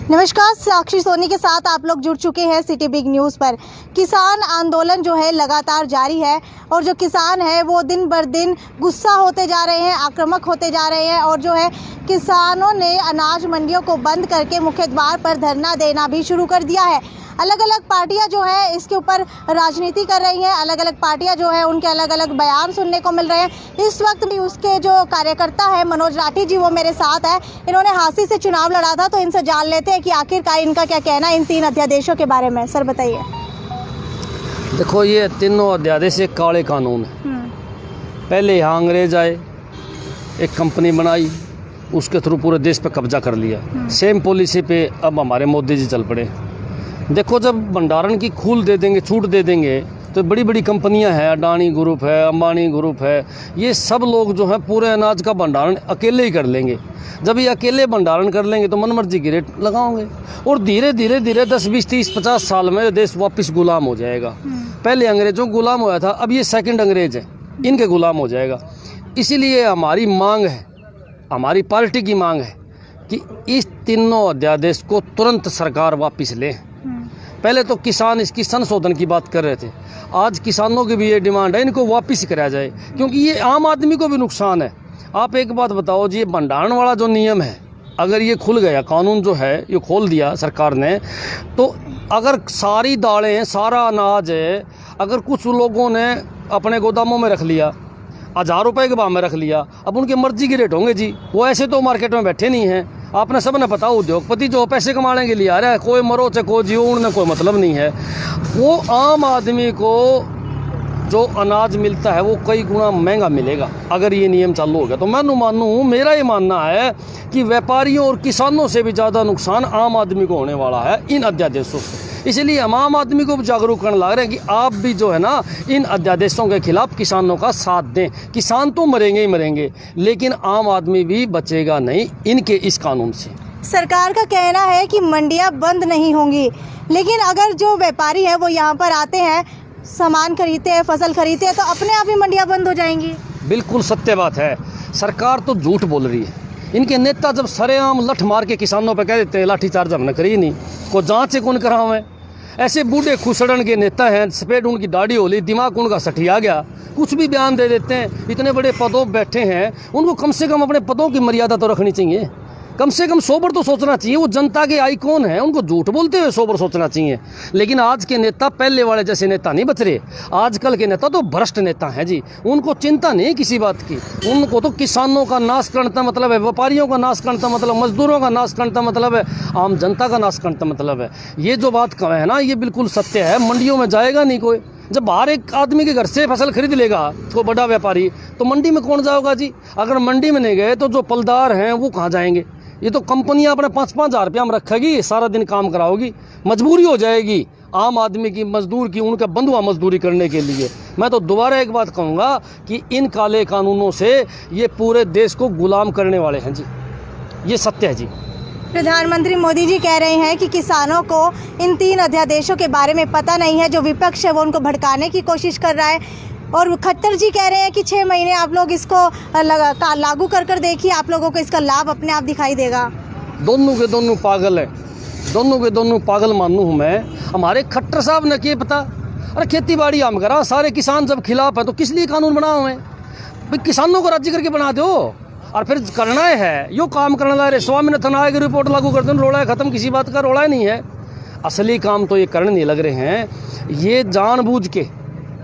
नमस्कार, साक्षी सोनी के साथ आप लोग जुड़ चुके हैं सिटी बिग न्यूज़ पर। किसान आंदोलन जो है लगातार जारी है और जो किसान है वो दिन बर दिन गुस्सा होते जा रहे हैं, आक्रामक होते जा रहे हैं और जो है किसानों ने अनाज मंडियों को बंद करके मुख्य द्वार पर धरना देना भी शुरू कर दिया है। अलग अलग पार्टियां जो है इसके ऊपर राजनीति कर रही हैं, अलग अलग पार्टियां जो है उनके अलग अलग बयान सुनने को मिल रहे हैं। इस वक्त भी उसके जो कार्यकर्ता है मनोज राठी जी वो मेरे साथ है। इन्होंने हांसी से चुनाव लड़ा था, तो इनसे जान लेते हैं कि आखिरकार इनका क्या कहना है इन 3 अध्यादेशों के बारे में। सर बताइए। देखो, ये तीनों अध्यादेश एक काले कानून है। पहले यहाँ अंग्रेज आए, एक कंपनी बनाई, उसके थ्रू पूरे देश पे कब्जा कर लिया। सेम पॉलिसी पे अब हमारे मोदी जी चल पड़े। देखो, जब भंडारण की खूल दे देंगे, छूट दे देंगे, तो बड़ी बड़ी कंपनियां हैं, अडानी ग्रुप है, अंबानी ग्रुप है, ये सब लोग जो है पूरे अनाज का भंडारण अकेले ही कर लेंगे। जब ये अकेले भंडारण कर लेंगे तो मनमर्जी की रेट लगाओगे और धीरे धीरे धीरे 10, 20, 30, 50 साल में देश वापस गुलाम हो जाएगा। पहले अंग्रेजों गुलाम होया था, अब ये सेकंड अंग्रेज है, इनके गुलाम हो जाएगा। इसीलिए हमारी मांग है, हमारी पार्टी की मांग है कि इस तीनों अध्यादेश को तुरंत सरकार वापस ले। पहले तो किसान इसकी संशोधन की बात कर रहे थे, आज किसानों की भी ये डिमांड है इनको वापस कराया जाए, क्योंकि ये आम आदमी को भी नुकसान है। आप एक बात बताओ जी, ये भंडारण वाला जो नियम है, अगर ये खुल गया, कानून जो है ये खोल दिया सरकार ने, तो अगर सारी दालें, सारा अनाज है, अगर कुछ लोगों ने अपने गोदामों में रख लिया, 1000 रुपये के भाव में रख लिया, अब उनके मर्जी के रेट होंगे जी। वो ऐसे तो मार्केट में बैठे नहीं हैं। आपने सब ने पता, उद्योगपति जो पैसे कमाने के लिए आ रहा है, कोई मरो चाहे कोई जियो, उन्हें कोई मतलब नहीं है। वो आम आदमी को जो अनाज मिलता है वो कई गुना महंगा मिलेगा अगर ये नियम चालू हो गया। तो मैं मानूँ, मेरा ये मानना है कि व्यापारियों और किसानों से भी ज़्यादा नुकसान आम आदमी को होने वाला है इन अध्यादेशों से। इसलिए हम आम आदमी को जागरूक करने लग रहे हैं कि आप भी जो है ना, इन अध्यादेशों के खिलाफ किसानों का साथ दें। किसान तो मरेंगे ही मरेंगे, लेकिन आम आदमी भी बचेगा नहीं इनके इस कानून से। सरकार का कहना है कि मंडियां बंद नहीं होंगी, लेकिन अगर जो व्यापारी है वो यहाँ पर आते हैं, सामान खरीदते हैं, फसल खरीदते हैं, तो अपने आप ही मंडियां बंद हो जाएंगी। बिल्कुल सत्य बात है। सरकार तो झूठ बोल रही है। इनके नेता जब सरेआम लठ मार के किसानों पर कह देते हैं लाठीचार्ज हमने करी नहीं, को जांच से कौन कराओ है। ऐसे बूढ़े खुसड़न के नेता हैं, सफेद उनकी दाढ़ी होली, दिमाग उनका सठिया गया, कुछ भी बयान दे देते हैं। इतने बड़े पदों पर बैठे हैं, उनको कम से कम अपने पदों की मर्यादा तो रखनी चाहिए। कम से कम 100 बार तो सोचना चाहिए। वो जनता के आइकॉन है, उनको झूठ बोलते हुए 100 बार सोचना चाहिए। लेकिन आज के नेता पहले वाले जैसे नेता नहीं बच रहे। आजकल के नेता तो भ्रष्ट नेता हैं जी। उनको चिंता नहीं किसी बात की। उनको तो किसानों का नाश करने का मतलब है, व्यापारियों का नाश करने का मतलब, मजदूरों का नाश करने का मतलब है, आम जनता का नाश करने का मतलब है। ये जो बात है ना, ये बिल्कुल सत्य है। मंडियों में जाएगा नहीं कोई। जब बाहर एक आदमी के घर से फसल खरीद लेगा कोई बड़ा व्यापारी, तो मंडी में कौन जाएगा जी? अगर मंडी में नहीं गए तो जो पलदार हैं वो कहाँ जाएंगे? ये तो कंपनियां अपने 5-5 हज़ार रुपया में रखेगी, सारा दिन काम कराओगी, मजबूरी हो जाएगी आम आदमी की, मजदूर की, उनका बंधुआ मजदूरी करने के लिए। मैं तो दोबारा एक बात कहूँगा कि इन काले कानूनों से ये पूरे देश को गुलाम करने वाले हैं जी। ये सत्य है जी। प्रधानमंत्री मोदी जी कह रहे हैं कि किसानों को इन 3 अध्यादेशों के बारे में पता नहीं है। जो विपक्ष है वो उनको भड़काने की कोशिश कर रहा है। और खट्टर जी कह रहे हैं कि 6 महीने आप लोग इसको लागू कर देखिए, आप लोगों को इसका लाभ अपने आप दिखाई देगा। दोनों के दोनों पागल हैं, दोनों के दोनों पागल मानूं हूँ मैं। हमारे खट्टर साहब ने क्या पता, अरे खेती बाड़ी हम करा, सारे किसान जब खिलाफ है तो किस लिए कानून बनाओ है भाई? किसानों को राज्य करके बना दो और फिर करना है यो काम करना है। स्वामीनाथन आयोग की रिपोर्ट लागू कर दो, रोड़ा है खत्म, किसी बात का रोड़ा नहीं है। असली काम तो ये करने नहीं लग रहे हैं। ये जानबूझ के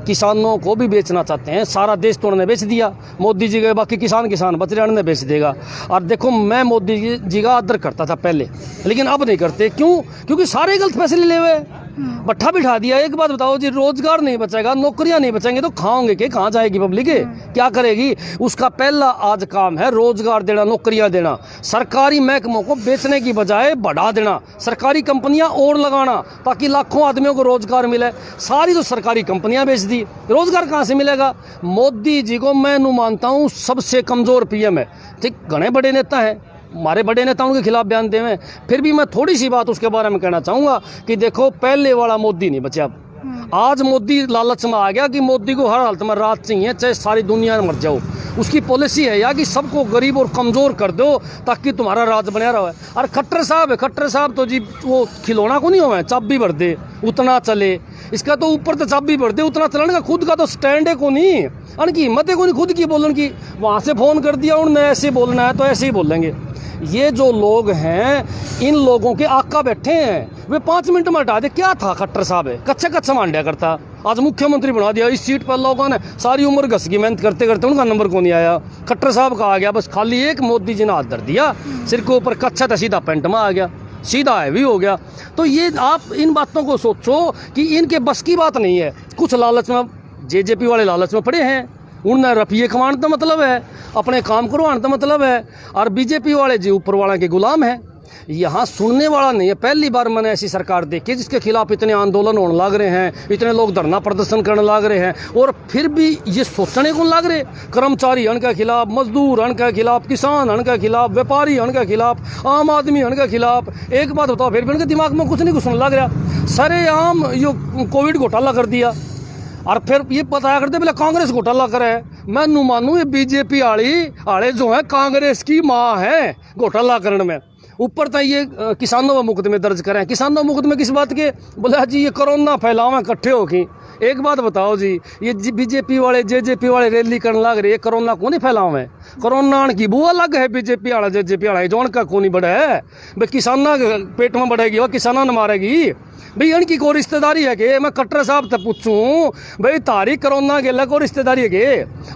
किसानों को भी बेचना चाहते हैं। सारा देश तो उन्होंने बेच दिया, मोदी जी गए, बाकी किसान बच रहे, उन्होंने बेच देगा। और देखो, मैं मोदी जी का आदर करता था पहले, लेकिन अब नहीं करते। क्यों? क्योंकि सारे गलत फैसले ले हुए, भट्ठा बिठा दिया। एक बात बताओ जी, रोजगार नहीं बचेगा, नौकरियां नहीं बचेंगे तो खाओगे के? कहाँ जाएगी पब्लिक? क्या करेगी? उसका पहला आज काम है रोजगार देना, नौकरियां देना, सरकारी महकमों को बेचने की बजाय बढ़ा देना, सरकारी कंपनियां और लगाना ताकि लाखों आदमियों को रोजगार मिले। सारी तो सरकारी कंपनियां बेच दी, रोजगार कहाँ से मिलेगा? मोदी जी को मैं मानता हूँ सबसे कमजोर पीएम है। ठीक, घने बड़े नेता हैं, हमारे बड़े नेताओं के खिलाफ बयान देवे, फिर भी मैं थोड़ी सी बात उसके बारे में कहना चाहूँगा कि देखो, पहले वाला मोदी नहीं बचा। आज मोदी लालच में आ गया कि मोदी को हर हालत में राज चाहिए, चाहे सारी दुनिया मर जाओ। उसकी पॉलिसी है या कि सबको गरीब और कमज़ोर कर दो ताकि तुम्हारा राज बना रहा है। और खट्टर साहब है, खट्टर साहब तो जी वो खिलौना को नहीं हुआ है, चाबी भर दे उतना चले, इसका तो ऊपर तो चाबी भर दे उतना चलाने का, खुद का तो स्टैंड है को नहीं, अनकी हिम्मत है को नहीं खुद की बोलने की। वहाँ से फ़ोन कर दिया उन्होंने ऐसे बोलना है तो ऐसे ही बोलेंगे। ये जो लोग हैं इन लोगों के आका बैठे हैं, वे 5 मिनट में हटा दे। क्या था खट्टर साहब है, कच्चा कच्चा मांडिया करता, आज मुख्यमंत्री बना दिया। इस सीट पर लोगों ने सारी उम्र घस की मेहनत करते करते उनका नंबर को नहीं आया। खट्टर साहब का आ गया, बस खाली एक मोदी जी ने हाथ धर दिया सिर के ऊपर, कच्चा था सीधा पेंट में आ गया, सीधा हैवी हो गया। तो ये आप इन बातों को सोचो कि इनके बस की बात नहीं है। कुछ लालच में जेजेपी वाले लालच में पड़े हैं, उनने रुपये कमाने का मतलब है, अपने काम करवाने का मतलब है, और बीजेपी वाले जी ऊपर वाला के गुलाम है। यहाँ सुनने वाला नहीं है। पहली बार मैंने ऐसी सरकार देखी जिसके खिलाफ इतने आंदोलन होने लग रहे हैं, इतने लोग धरना प्रदर्शन करने लग रहे हैं, और फिर भी ये सोचने को लग रहे, कर्मचारी हन के खिलाफ, मजदूर हन के खिलाफ, किसान हन के खिलाफ, व्यापारी हन के खिलाफ, आम आदमी हन के खिलाफ। एक बात बताओ, फिर भी उनके दिमाग में कुछ नहीं घुसने लग रहा। सारे आम यो कोविड घोटाला कर दिया, और फिर ये बताया करते बोले कांग्रेस घोटाला करे। मैं नू मानू ये बीजेपी आले जो है कांग्रेस की माँ है घोटाला करने में। ऊपर तक ये किसानों में मुकदमे दर्ज करें। किसानों मुकदमे किस बात के? बोले जी ये कोरोना फैलावे इकट्ठे होगी। एक बात बताओ जी, ये बीजेपी वाले जेजेपी वाले रैली करने लग रहे, कोरोना को नहीं फैलावे? कोरोना की वो अलग है, बीजेपी वाला जेजेपी वाला जोन का को नहीं बढ़े है भाई, किसाना के पेट में बढ़ेगी वह किसाना ने मारेगी भाई। इनकी कोई रिश्तेदारी है कि मैं कट्टर साहब से पूछूं भाई तारी कोरोना के लग और रिश्तेदारी है कि?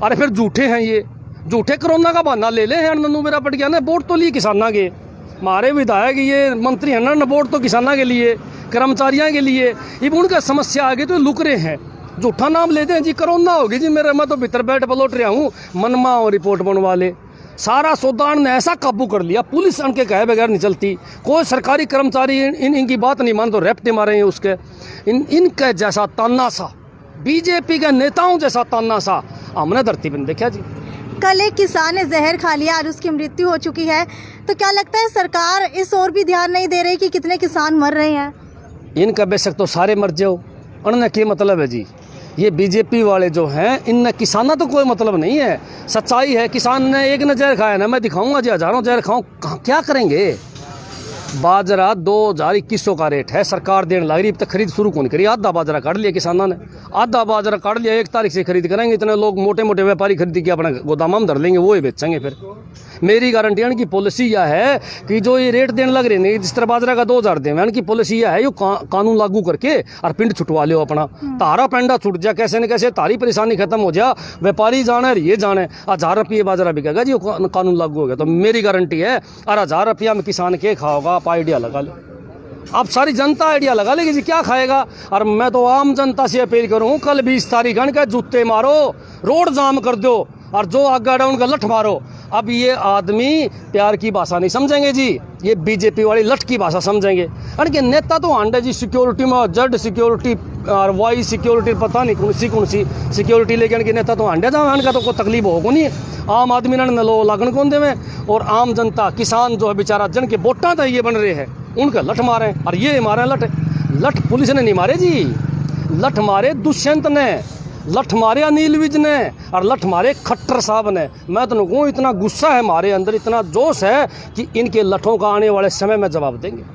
अरे फिर झूठे हैं ये, झूठे कोरोना का बहाना ले ले हैं। नन्नू मेरा पट गया ना, वोट तो लिए किसाना के, हमारे विधायक ये मंत्री हैं ना, वोट तो किसाना के लिए, कर्मचारियों के लिए। ये उनका समस्या आगे तो लुक रहे हैं, झूठा नाम लेते हैं जी कोरोना होगी जी मेरे, मैं तो भीतर बैठ पलट रहा हूँ, मनमा और रिपोर्ट बनवा ले। सारा सौदान ने ऐसा काबू कर लिया, पुलिस उनके कहे बगैर नहीं चलती, कोई सरकारी कर्मचारी इनकी बात नहीं मान तो रेपटे मारे हैं उसके। इनके जैसा तानासा, बीजेपी के नेताओं जैसा तानासा हमने धरती पर देखा जी। कल एक किसान ने जहर खा लिया और उसकी मृत्यु हो चुकी है, तो क्या लगता है सरकार इस ओर भी ध्यान नहीं दे रही कि कितने किसान मर रहे हैं? इनका बेशक तो सारे मर जाओ, उन्होंने क्या मतलब है जी? ये बीजेपी वाले जो हैं इनने किसाना तो कोई मतलब नहीं है। सच्चाई है, किसान ने एक ने जहर खाया ना, मैं दिखाऊंगा जी हजारों जहर खाऊं, क्या करेंगे? बाजरा 2021 का रेट है, सरकार देने लग रही, अब तक खरीद शुरू कौन करी? आधा बाजरा काट लिया किसानों ने, आधा बाजरा काट लिया, 1 तारीख से खरीद करेंगे। इतने लोग मोटे मोटे व्यापारी खरीद के अपना गोदाम में धर लेंगे, वो ही बेचेंगे। फिर मेरी गारंटी है, इनकी पॉलिसी यह है कि जो ये रेट देने लग रहे हैं, जिस तरह बाजरा का 2000 दें, इनकी पॉलिसी यह है ये कानून लागू करके और पिंड छुटवा लो अपना, तारा पेंडा छुट जा, कैसे न कैसे तारी परेशानी खत्म हो जा, व्यापारी जाने और ये जाने। 1000 रुपये बाजरा बिकेगा जी, कानून लागू हो गया तो मेरी गारंटी है। और 1000 रुपया में किसान के खाओगा? आप आइडिया लगा लो, अब सारी जनता आइडिया लगा लेगी जी क्या खाएगा। और मैं तो आम जनता से अपील करूँ, कल 20 तारीख के जूते मारो, रोड जाम कर दो, और जो आगे उनका लठ मारो। अब ये आदमी प्यार की भाषा नहीं समझेंगे जी, ये बीजेपी वाली लठ की भाषा समझेंगे। अरे नेता तो आंडे जी सिक्योरिटी में, जेड सिक्योरिटी और वाई सिक्योरिटी, पता नहीं कौन सी सिक्योरिटी लेके इनके नेता तो आंडे जाओ, इनका तो कोई तकलीफ होगा नहीं। आम आदमी ने लो लागन कौन दे में, और आम जनता किसान जो है बेचारा जन के वोटा तो ये बन रहे हैं, उनका लठ मारे। और ये मारे लठ पुलिस ने नहीं मारे जी, लठ मारे दुष्यंत ने, लठ मारे अनिल विज ने, और लठ मारे खट्टर साहब ने। मैं तो कहूँ इतना गुस्सा है हमारे अंदर, इतना जोश है कि इनके लठों का आने वाले समय में जवाब देंगे।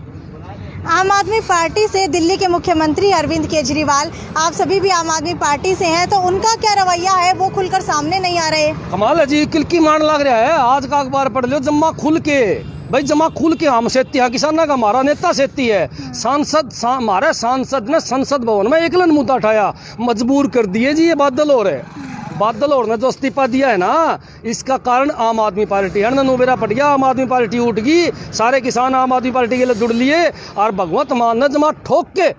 आम आदमी पार्टी से दिल्ली के मुख्यमंत्री अरविंद केजरीवाल, आप सभी भी आम आदमी पार्टी से हैं, तो उनका क्या रवैया है वो खुलकर सामने नहीं आ रहे? कमाल है जी, किलकी मान लग रहा है। आज का अखबार पढ़ लो, जम्मा खुल के भाई, जमा खुल के हम सेती है, किसाना का हमारा नेता सेती है। हमारे सांसद ने संसद भवन में एकलन मुद्दा उठाया, मजबूर कर दिए जी ये बादल हो रहे। बादल और ने जो इस्तीफा दिया है ना, इसका कारण आम आदमी पार्टी है ना। नोबेरा पट गया, आम आदमी पार्टी उठ गई, सारे किसान आम आदमी पार्टी के लिए जुड़ लिए, और भगवंत मान ने जमा ठोक के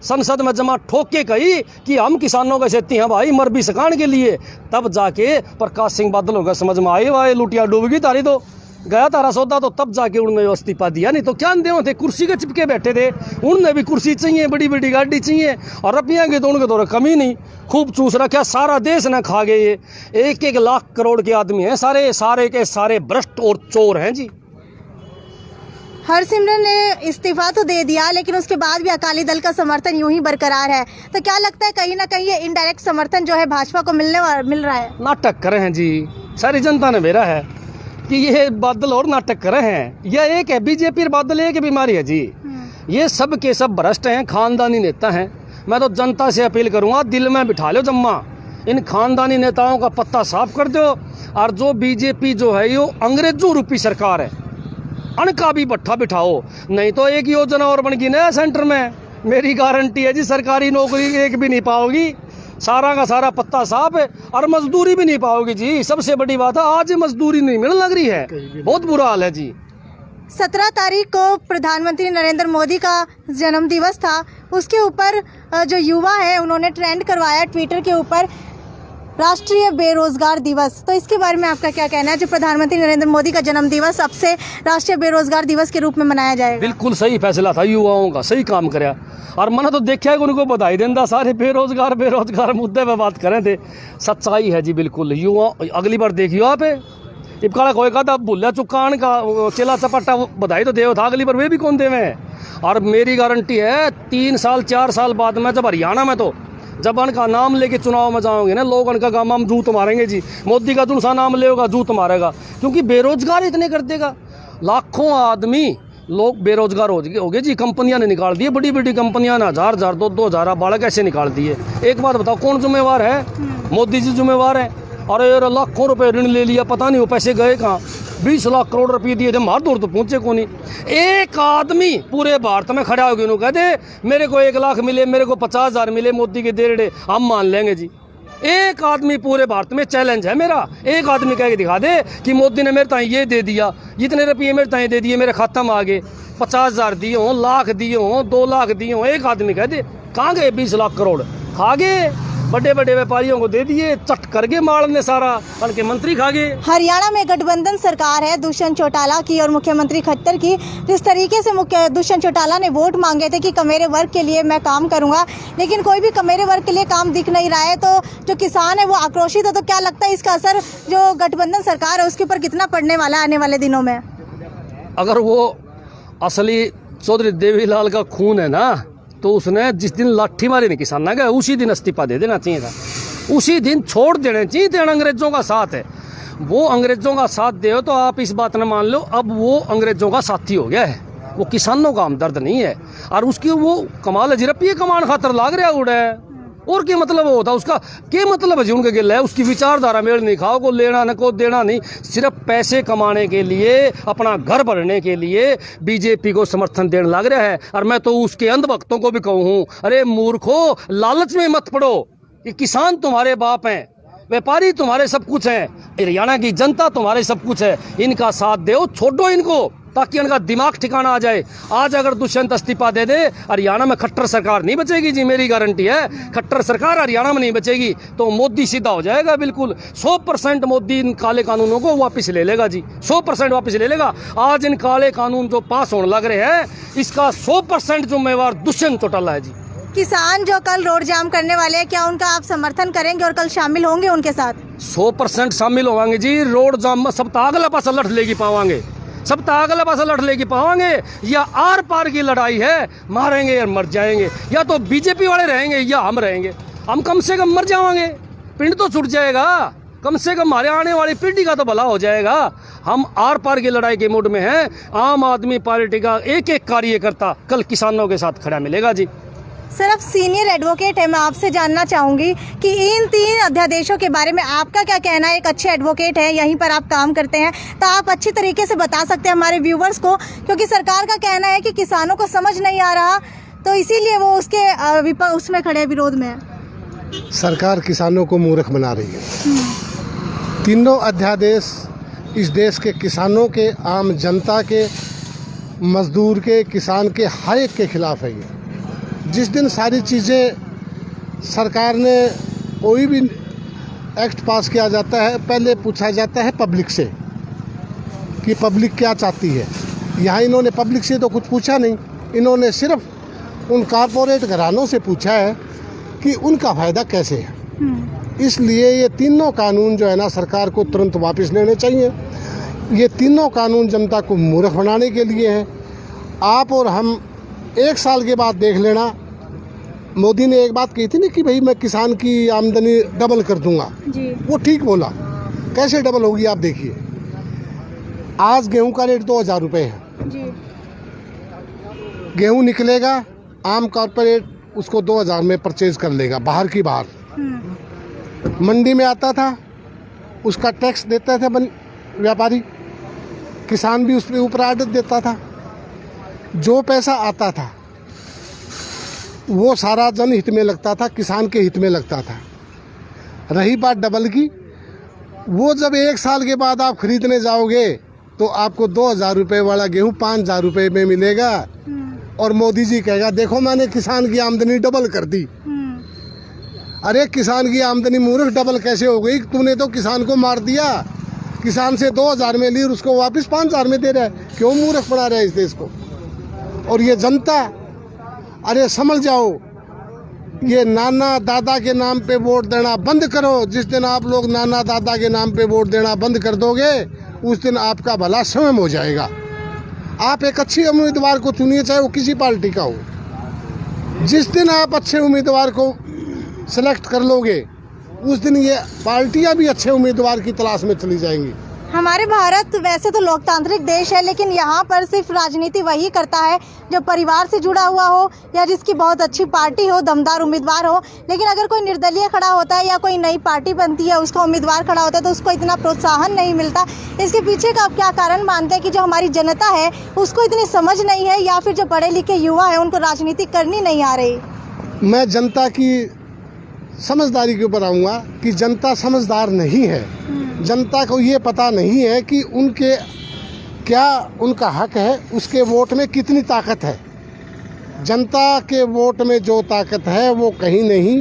संसद में जमा ठोक के कही कि हम किसानों का सेती हैं भाई, मर भी सकान के लिए। तब जाके प्रकाश सिंह बादल होगा समझ में आए, वाए लुटिया डूब गई तारी, तो गया तारा सौदा, तो तब जाके उन्होंने इस्तीफा दिया। नहीं तो क्या दे थे, कुर्सी के चिपके बैठे थे। उनने भी कुर्सी चाहिए, बड़ी बड़ी गाड़ी चाहिए, और रुपया के तो उनके तो कमी नहीं, खूब चूस रखा, सारा देश ने खा गए। ये 1-1 लाख करोड़ के आदमी हैं, सारे के सारे भ्रष्ट और चोर हैं जी। हरसिमरन ने इस्तीफा तो दे दिया, लेकिन उसके बाद भी अकाली दल का समर्थन यूं ही बरकरार है, तो क्या लगता है कहीं ना कहीं ये इनडायरेक्ट समर्थन जो है भाजपा को मिल रहा है? नाटक करे हैं जी, सारी जनता ने भेजा है कि ये बादल और नाटक कर रहे हैं। यह एक है बीजेपी बादल, एक बीमारी है जी। ये सब के सब भ्रष्ट हैं, खानदानी नेता हैं। मैं तो जनता से अपील करूंगा, दिल में बिठा लो जम्मा, इन खानदानी नेताओं का पत्ता साफ कर दो। और जो बीजेपी जो है ये अंग्रेजों रूपी सरकार है, अनका भी भट्ठा बिठाओ, नहीं तो एक योजना और बन गई नया सेंटर में, मेरी गारंटी है जी सरकारी नौकरी एक भी नहीं पाओगी। सारा का सारा पत्ता साफ है और मजदूरी भी नहीं पाओगी जी। सबसे बड़ी बात है आज मजदूरी नहीं मिलने लग रही है, बहुत बुरा हाल है जी। 17 तारीख को प्रधानमंत्री नरेंद्र मोदी का जन्म दिवस था, उसके ऊपर जो युवा है उन्होंने ट्रेंड करवाया ट्विटर के ऊपर राष्ट्रीय बेरोजगार दिवस। तो इसके बारे में आपका क्या कहना है, जो प्रधानमंत्री नरेंद्र मोदी का जन्म दिवस अब से राष्ट्रीय बेरोजगार दिवस के रूप में मनाया जाएगा? बिल्कुल सही फैसला था, युवाओं का सही काम कराया। और मैंने तो देखा है कि उनको बधाई देंदा, सारे बेरोजगार मुद्दे पे बात करें थे। सच्चाई है जी बिल्कुल। युवा अगली बार देखियो आप इबकाड़ा कोई कहता भूलिया चुकान का चिला चपट्टा बधाई तो देव था, अगली बार वे भी कौन देवे। और मेरी गारंटी है 3 साल 4 साल बाद में जब हरियाणा में तो जब उनका नाम लेके चुनाव में जाओगे ना, लोग उनका गामा में जूत मारेंगे जी। मोदी का जुनसा नाम लेगा जूत मारेगा, क्योंकि बेरोजगार इतने कर देगा। लाखों आदमी लोग बेरोजगार हो गए जी। कंपनियां ने निकाल दिए, बड़ी बड़ी कंपनियां ने 1000 2,000 बालक कैसे निकाल दिए। एक बात बताओ, कौन जिम्मेवार है? मोदी जी जिम्मेवार है। अरे यार लाखों रुपए ऋण ले लिया, पता नहीं वो पैसे गए कहाँ। 20 लाख करोड़ रुपये दिए थे, मार दूर तो पहुंचे को नहीं। एक आदमी पूरे भारत में खड़ा हो गया, कहते मेरे को 1 लाख मिले, मेरे को 50,000 मिले मोदी के देड़े, हम मान लेंगे जी। एक आदमी पूरे भारत में चैलेंज है मेरा, एक आदमी कह के दिखा दे कि मोदी ने मेरे ताई ये दे दिया, इतने रुपये मेरे ताई दे दिए, मेरे खाता में आ गए, 50,000 दिए हों, लाख दिए हों, 2 लाख दिए हों। एक आदमी कह दे कहाँ गए 20 लाख करोड़? खा गए, बड़े बड़े व्यापारियों को दे दिए, चट करके माल ने सारा, उनके मंत्री खा गए। हरियाणा में गठबंधन सरकार है दुष्यंत चौटाला की और मुख्यमंत्री खट्टर की। जिस तरीके से दुष्यंत चौटाला ने वोट मांगे थे कि कमेरे वर्ग के लिए मैं काम करूंगा, लेकिन कोई भी कमेरे वर्ग के लिए काम दिख नहीं रहा है, तो जो किसान है वो आक्रोशित है। तो क्या लगता है इसका असर जो गठबंधन सरकार है उसके ऊपर कितना पड़ने वाला है आने वाले दिनों में? अगर वो असली चौधरी देवीलाल का खून है ना, तो उसने जिस दिन लाठी मारी नहीं किसान ना गए, उसी दिन इस्तीफा दे देना चाहिए था, उसी दिन छोड़ देने चाहिए थे। अंग्रेजों का साथ है, वो अंग्रेजों का साथ दे तो आप इस बात न मान लो, अब वो अंग्रेजों का साथी हो गया है, वो किसानों का हमदर्द नहीं है। और उसकी वो कमाल जिरपिए कमान खातर लाग रहा उड़े, और क्या मतलब होता उसका, क्या मतलब है जी उनके गिल है। उसकी विचारधारा मेल नहीं खाओ, को लेना न को देना नहीं, सिर्फ पैसे कमाने के लिए, अपना घर भरने के लिए बीजेपी को समर्थन देने लग रहा है। और मैं तो उसके अंधभक्तों को भी कहूँ, अरे मूर्खो, लालच में मत पड़ो कि किसान तुम्हारे बाप हैं, व्यापारी तुम्हारे सब कुछ हैं, हरियाणा की जनता तुम्हारे सब कुछ है। इनका साथ दो, छोड़ो इनको, ताकि इनका दिमाग ठिकाना आ जाए। आज अगर दुष्यंत इस्तीफा दे दे, हरियाणा में खट्टर सरकार नहीं बचेगी जी, मेरी गारंटी है। खट्टर सरकार हरियाणा में नहीं बचेगी तो मोदी सीधा हो जाएगा बिल्कुल। 100% मोदी इन काले कानूनों को वापस ले लेगा जी, 100% वापस ले लेगा। आज इन काले कानून जो पास होने लग रहे हैं, इसका 100% जिम्मेवार दुष्यंत चौटाला है जी। किसान जो कल रोड जाम करने वाले हैं, क्या उनका आप समर्थन करेंगे और कल शामिल होंगे उनके साथ? 100% शामिल होंगे जी। रोड जाम में सब अगला पासा लड़ लेगी पावांगे, सब अगला पासा लड़ लेगी पावांगे। या आर पार की लड़ाई है, मारेंगे या मर जाएंगे, या तो बीजेपी वाले रहेंगे या हम रहेंगे। हम कम से कम मर जाएंगे, पिंड तो छूट जाएगा, कम से कम हमारे आने वाली पीढ़ी का तो भला हो जाएगा। हम आर पार की लड़ाई के मूड में हैं। आम आदमी पार्टी का एक एक कार्यकर्ता कल किसानों के साथ खड़ा मिलेगा जी। सर, आप सीनियर एडवोकेट है, मैं आपसे जानना चाहूँगी कि इन 3 अध्यादेशों के बारे में आपका क्या कहना है? एक अच्छे एडवोकेट है, यहीं पर आप काम करते हैं, तो आप अच्छी तरीके से बता सकते हैं हमारे व्यूवर्स को, क्योंकि सरकार का कहना है कि किसानों को समझ नहीं आ रहा, तो इसीलिए वो उसके उसमें खड़े विरोध में है। सरकार किसानों को मूर्ख बना रही है। तीनों अध्यादेश इस देश के किसानों के, आम जनता के, मजदूर के, किसान के, हर एक के खिलाफ है ये। जिस दिन सारी चीज़ें सरकार ने कोई भी एक्ट पास किया जाता है, पहले पूछा जाता है पब्लिक से कि पब्लिक क्या चाहती है। यहाँ इन्होंने पब्लिक से तो कुछ पूछा नहीं, इन्होंने सिर्फ उन कारपोरेट घरानों से पूछा है कि उनका फ़ायदा कैसे है। इसलिए ये तीनों कानून जो है ना, सरकार को तुरंत वापस लेने चाहिए। ये तीनों कानून जनता को मूर्ख बनाने के लिए हैं। आप और हम 1 साल के बाद देख लेना, मोदी ने एक बात कही थी ना कि भाई मैं किसान की आमदनी डबल कर दूंगा जी। वो ठीक बोला, कैसे डबल होगी आप देखिए। आज गेहूं का रेट 2000 रुपये है जी। गेहूं निकलेगा, आम कॉर्पोरेट उसको 2000 में परचेज कर लेगा, बाहर की बाहर। मंडी में आता था, उसका टैक्स देता था व्यापारी, किसान भी उसके ऊपर आड़त देता था। जो पैसा आता था वो सारा जनहित में लगता था, किसान के हित में लगता था। रही बात डबल की, वो जब 1 साल के बाद आप खरीदने जाओगे तो आपको 2000 रुपये वाला गेहूं 5000 रुपये में मिलेगा और मोदी जी कहेगा देखो मैंने किसान की आमदनी डबल कर दी। अरे किसान की आमदनी मूर्ख डबल कैसे हो गई? तूने तो किसान को मार दिया। किसान से 2000 में ली और उसको वापस 5000 में दे रहा है। क्यों मूर्ख बना रहा है इस देश को? और ये जनता, अरे समझ जाओ, ये नाना दादा के नाम पे वोट देना बंद करो। जिस दिन आप लोग नाना दादा के नाम पे वोट देना बंद कर दोगे उस दिन आपका भला स्वयं हो जाएगा। आप एक अच्छी उम्मीदवार को चुनिए, चाहे वो किसी पार्टी का हो। जिस दिन आप अच्छे उम्मीदवार को सेलेक्ट कर लोगे उस दिन ये पार्टियां भी अच्छे उम्मीदवार की तलाश में चली जाएंगी। हमारे भारत वैसे तो लोकतांत्रिक देश है, लेकिन यहाँ पर सिर्फ राजनीति वही करता है जो परिवार से जुड़ा हुआ हो या जिसकी बहुत अच्छी पार्टी हो, दमदार उम्मीदवार हो। लेकिन अगर कोई निर्दलीय खड़ा होता है या कोई नई पार्टी बनती है, उसका उम्मीदवार खड़ा होता है, तो उसको इतना प्रोत्साहन नहीं मिलता। इसके पीछे का आप क्या कारण मानते हैं कि जो हमारी जनता है उसको इतनी समझ नहीं है, या फिर जो पढ़े लिखे युवा है उनको राजनीति करनी नहीं आ रही? मैं जनता की समझदारी के ऊपर आऊँगा कि जनता समझदार नहीं है। जनता को ये पता नहीं है कि उनके क्या उनका हक है, उसके वोट में कितनी ताकत है। जनता के वोट में जो ताकत है वो कहीं नहीं।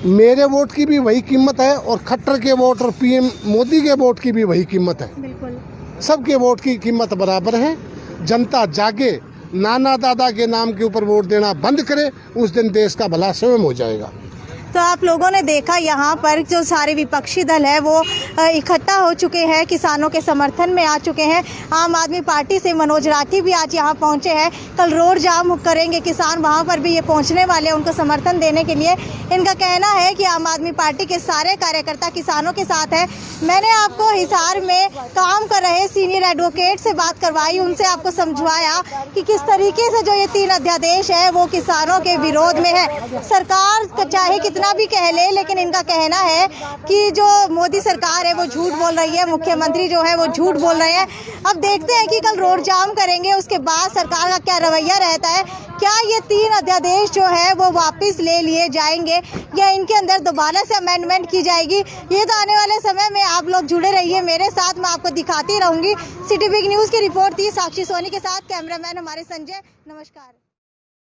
मेरे वोट की भी वही कीमत है और खट्टर के वोट और पीएम मोदी के वोट की भी वही कीमत है। बिल्कुल, सबके वोट की कीमत बराबर है। जनता जागे, नाना दादा के नाम के ऊपर वोट देना बंद करे, उस दिन देश का भला स्वयं हो जाएगा। तो आप लोगों ने देखा यहाँ पर जो सारे विपक्षी दल है वो इकट्ठा हो चुके हैं, किसानों के समर्थन में आ चुके हैं। आम आदमी पार्टी से मनोज राठी भी आज यहाँ पहुँचे हैं। कल रोड जाम करेंगे किसान, वहाँ पर भी ये पहुँचने वाले हैं उनको समर्थन देने के लिए। इनका कहना है कि आम आदमी पार्टी के सारे कार्यकर्ता किसानों के साथ है। मैंने आपको हिसार में काम कर रहे सीनियर एडवोकेट से बात करवाई, उनसे आपको समझवाया कि किस तरीके से जो ये 3 अध्यादेश है वो किसानों के विरोध में है। सरकार चाहे कितना भी कह ले, लेकिन इनका कहना है कि जो मोदी सरकार है वो झूठ बोल रही है, मुख्यमंत्री जो है वो झूठ बोल रहे हैं। अब देखते हैं कि कल रोड जाम करेंगे, उसके बाद सरकार का क्या रवैया रहता है। क्या ये 3 अध्यादेश जो है वो वापस ले लिए जाएंगे या इनके अंदर दोबारा से अमेंडमेंट की जाएगी? ये तो आने वाले समय में आप लोग जुड़े रहिए मेरे साथ, मैं आपको दिखाती रहूंगी। सिटी बिग न्यूज़ की रिपोर्ट थी साक्षी सोनी के साथ, कैमरामैन हमारे संजय। नमस्कार।